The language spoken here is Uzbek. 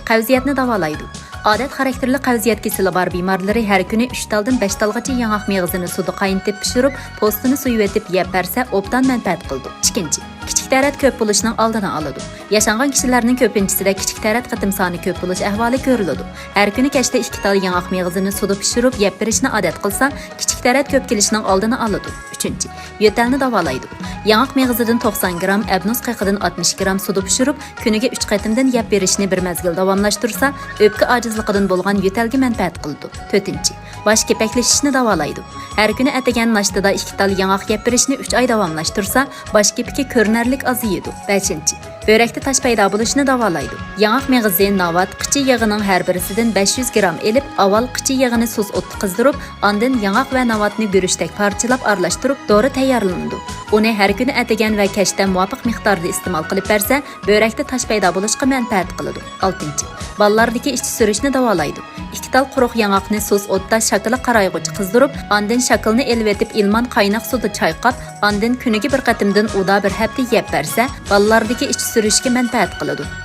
Qavziyatni davolaydi. Odat xarakterli qavziyat kasali bor bemorlari har kuni 3 taldan 5 talgacha yong'oq meyvasini suvda qaynatib pishirib, postini suyuvetib yeb bersa, obdan manfaat qildi. Ikkinchi, kichik tarat ko'p bo'lishining oldini oladi. Yashangan kishilarning ko'pinchisida kichik tarat qatim soni ko'p bo'lish ahvoli ko'riladi. Har kuni kechda 2 tal yong'oq meyvasini suvda pishirib yeb berishni odat qilsa, kichik tarat ko'p kelishining oldini oladi. Uchinchi, yo'talni davolaydi. Yong'oq meyvasidan 90 gram, abnus qayqidan 60 gram suvda pishirib, kuniga 3 qatimdan yeb berishni bir mezgil davomlashtirsa, o'pka ojizligidan bo'lgan yo'talga manfaat qildi. 4. Bosh kepaklashishni davolaydi. Har kuni atagan nashtada 2 tal yong'oq yeb berishni 3 oy davomlashtirsa, bosh kepiki ko'rinarlik aziydi. 5. Börekte taş paydo bo'lishni davolaydi. Yong'oq meyvasi, navat, qichi yog'ining har birisidan 500 gram elib, avval qichi yog'ini suz o'tda qizdirib, ondan yong'oq va navatni guruchdek parchalab aralashtirib, dori tayyorlanadi. Uni har kuni atagan va kechda muvofiq miqdorda iste'mol qilib bersa, börekte taş paydo bo'lishga manfaat qiladi. 6. Ballardagi ichki surishni davolaydi. 2 tal quruq yong'oqni suz o'tda shakli qarayguchi qizdirib, ondan shaklni elib etib, ilmon qaynoq suvda chayqab, ondan kuniga bir qatimdan uda bir hafta yeb bersa, ballardagi ichki surishga manfaat qiladi.